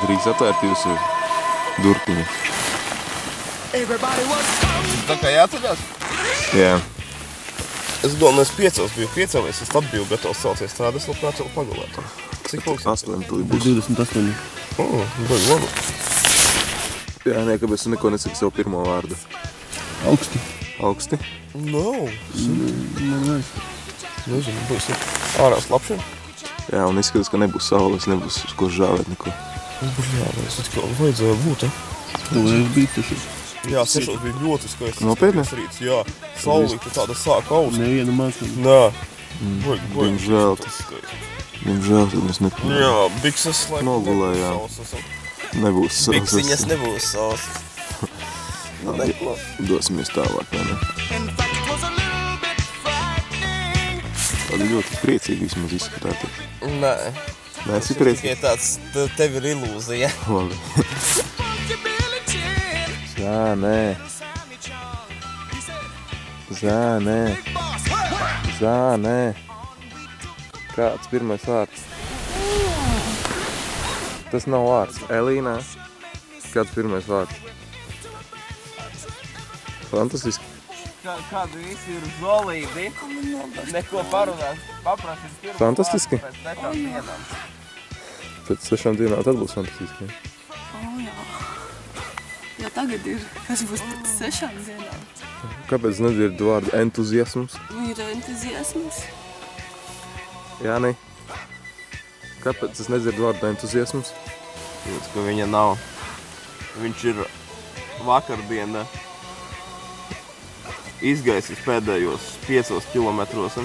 Drīz atvērt jūsu durtiņu. Tā kā jāceļās? Jā. Es domāju, es 5 biju piecēlies, es tad biju gatavs celties tādu, es labprāt vēl pagulētu. Cik pulkstens? 8 tūlīt būs. 28. Baigi labi. Jā, nē, kāpēc tu neko nesaki savu pirmo vārdu? Augsti. Augsti? Nav. Man vairs. Nezinu, būs ārā slapšana. Jā, un izskatās, ka nebūs saules, nebūs uz ko žāvēt neko. Jā, es tikai vajadzēja būt, Tu vajag bija taču. Jā, 6 bija ļoti skaists. Nopietni? Rīts, jā. Saulīte tāda sāka aust. Nevienu mācību. Nā. Diemžēl. Diemžēl, tad mēs Jā, bikses laikam nogulējām. Nebūs saules. Biksiņas nebūs saules. Neko. Dosimies tālāk, vai ne? Tāda ļoti priecīgi vismaz izskatāties. Nē. Nē, esi priecīgi? Tikai tāds, tev ir ilūzija. Labi. Zānē. Zānē. Zānē. Kāds pirmais vārds? Tas nav vārds. Elīnā. Kāds pirmais vārds? Fantastiski. Kādu visi ir uz olīdi, neko parunāt, paprasīt pirms Fantastiski. pēc 6 dienām. Pēc 6 dienām tad būs fantastiski. O, jā. Jā, tagad ir. Kas būs pēc 6 dienām? Kāpēc nedzird vārdu entuziasms? Ir entuziasms. Jāni. Kāpēc es nedzirdu vārdu entuziasms? Tāpēc, ka viņa nav. Viņš ir vakardiena izgaisis pēdējos 5 kilometros.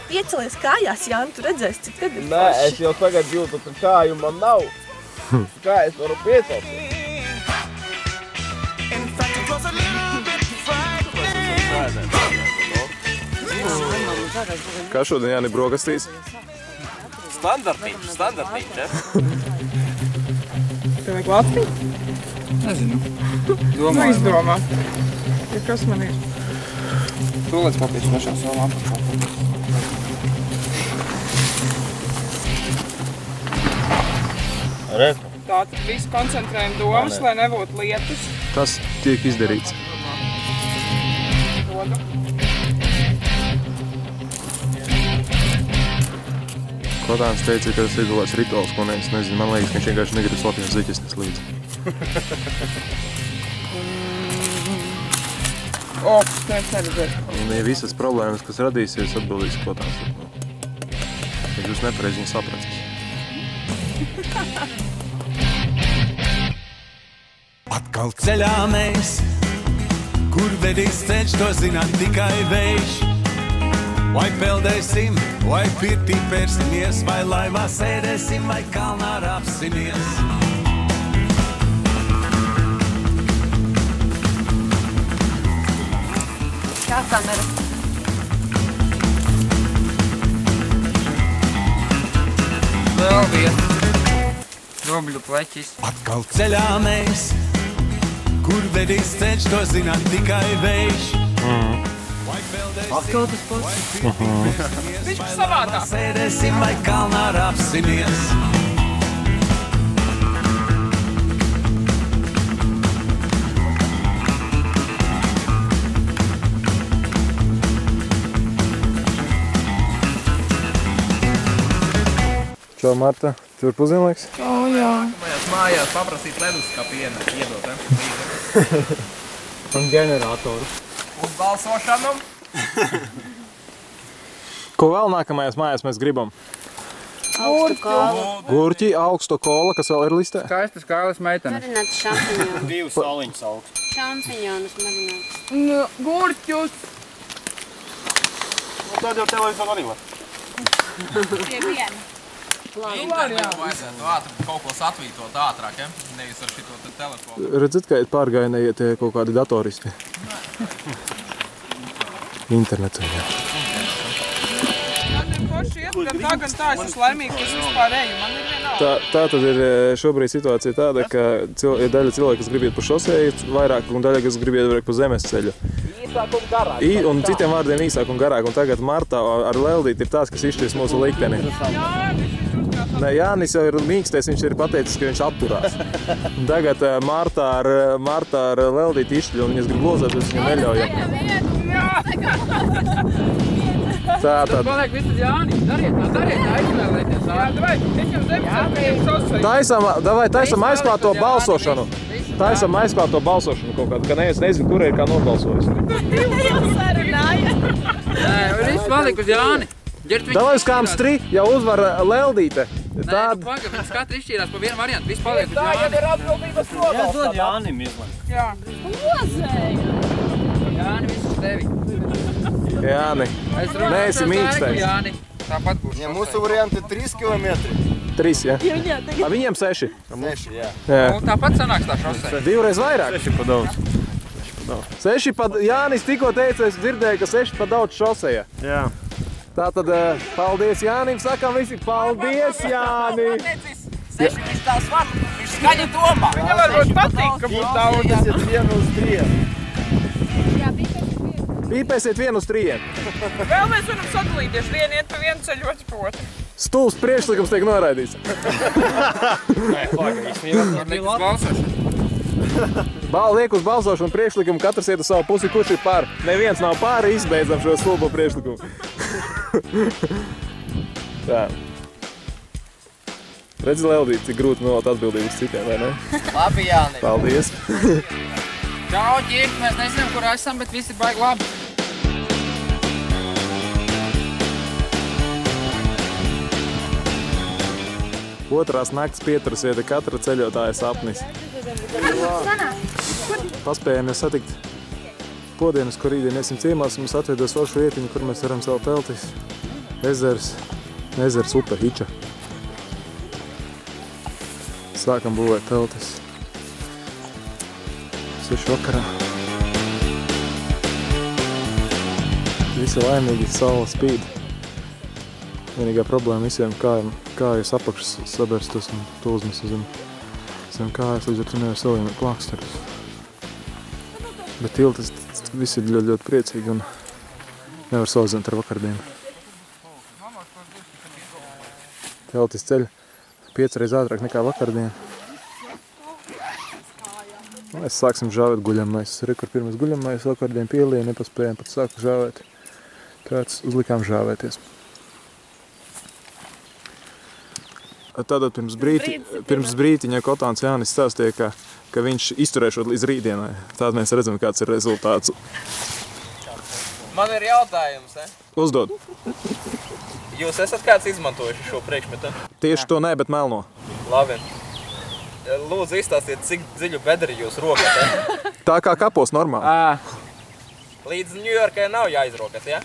Piecelies kājās, Jāni, tu redzēsi, cik tagad Nē, es jau tagad jūtu, ka kāju man nav. Kā es varu piecelties? Kā šodien Jāni brokastīs? Standartiņš, ja? Tev vajag Latviju? Nezinu. Nu, izdomā. Ja kas man ir? Tūlēc papīšu pašā savu lampu. Redz. Tātad visu koncentrējam domas, lai nebūtu lietas. Tas tiek izdarīts. Rodu. Kotāns teica, ka tas ir kaut kāds rituāls, ko es nezinu. Man liekas, ka viņš vienkārši negrib slapjās zeķesnes līdzi. O, neviens neredzēs. Un ja visas problēmas, kas radīsies, atbildīs Kotāns. Ja jūs nepareizi viņu sapratīs. Atkal ceļā mēs, kur vedīs ceļš, to zināt tikai vējš. Vai peldēsim, vai pirtī pērsimies, vai laivā sēdēsim, vai kalnā rāpsimies. Kā kamera? Vēl viena. Dobļu pleķis. Atkal ceļā mēs, kur vedīs ceļš, to zināt tikai vējš. Atkal tas pats. Viņš savādā. Sēdēsim, vai kalnā rāpsimies. Čau, Marta. Tur pusdienlaiks? O, jā. Mājās paprasīt leduskapi iedot, Un ģeneratoru. Uz balsošanu. Ko vēl nākamajās mājās mēs gribam? Augstu kālu. Gurķi, augsto kola, kas vēl ir listē? Skaistas kāles meitenes. Marināts šampiņonus. 2 sauliņas augsts. Šampiņonus marināts. Nu, gurķus. Tad jau televizoru arī var. Pie viena. Internetu vajadzētu ātri kaut ko satvītot ātrāk, ja? Nevis ar šito te telefonu. Redzat, kā ir pārgājnēji tie kaut kādi datoristi? Internetu, jā. Man ir forši iet, gan tā, es esmu laimīga, ka es vispār eju. Man ir vienalga. Tā tad ir šobrīd situācija tāda, ka ir daļa cilvēku, kas grib iet pa šoseju vairāk, un daļa, kas grib iet pa zemes ceļu. īsāk un garāk. Un citiem vārdiem īsāk un garāk. Un tagad Marta ar Leldīti ir tās, kas izšķirs mūsu likteni. Nē, Jānis jau ir mīkstais, viņš ir pateicis, ka viņš atturās. Un tagad Marta ar Leldīti izšķļu, un viņas grib lozēt, bet viņam neļaujam. Tātad. Paliek viss uz Jāni. Dariet, aizvēlēties. Jā, taisam aizklāto balsošanu. Taisam aizklāto balsošanu kaut kādu, ka neviens nezinu, kur ir kā nobalsojis. Nē, viss paliek uz Jāni. Davai uz kām stri, jau uzvar Leldīte. Nē, paga, viņas katru izšķīrās pa vienu variantu. Viss paliek uz Jāni. Tā jau ir atbildības rodās. Jā, dod Jānim izlēm. Jā. Jāni, viss uz tevi. Jāni, neesi mīkstais. Jāni, tāpat būs. Ja mūsu varianti 3 kilometri. 3, ja? Viņiem 6. 6, jā. Nu, tāpat sanāks tā šosei. 2 reiz vairāk. 6 pa daudz. 6 pa... Jānis tikko teica, es dzirdēju, ka 6 pa daudz šoseja. Jā. Tātad, paldies Jānim, sakām visi, paldies Jāni! Viņa varbūt patīk, ka būtu daudz. Pīpēsiet 1 uz 3. Pīpēsiet 1 uz 3. Vēl mēs varam sadalīties. Vieni iet pa vienu ceļu, otrs pa otru. Stulbs priekšlikums tiek noraidīts. Liek uz balsošanu priekšlikumu, katrs iet uz savu pusi, kurš ir pār. Neviens nav pāri, izbeidzam šo stulbo priekšlikumu. Tā. Redzi, Leldīt, cik grūti nolāt atbildību uz citiem, vai ne? Labi, Jāni. Paldies. Čau, ģirgi, mēs nezinām, kur esam, bet visi baigi labi. Otrās nakts pieturasiet katra ceļotāja sapnis. Paspējamies satikt podienas, kur rītdien iesim ciemās, mums atveidos foršu vietiņu, kur mēs varam savu teltis. Ezers, upe, Hiča. Sākam būvēt teltis. 6 vakarā. Visi laimīgi, saule spīd. Vienīgā problēma visiem kājas apakšas saberstas un tūzmas zem kājas, līdz ar to nevar salienot plāksterus. Bet tiltis visi ir ļoti priecīgi un nevar salīdzināt ar vakardienu. Teltis ceļ 5 reizes ātrāk nekā vakardien. Mēs sāksim žāvēt guļamais. Kur pirmais guļamais vakardien pielīja, nepaspējām pat sākt žāvēt. Kāds uzlikām žāvēties. Tātad pirms brītiņa Kotāns Jānis stāstīja, ka viņš izturēšot līdz rītdienai. Tātad mēs redzam, kāds ir rezultāts. Man ir jautājums, Uzdod. Jūs esat kāds izmantojuši šo priekšmetu? Tieši to nē, bet melno. Labi. Lūdzu, izstāstiet, cik dziļu bedri jūs rokat, Tā kā kapos normāli. Līdz Ņujorkai nav jāizrokat, ja?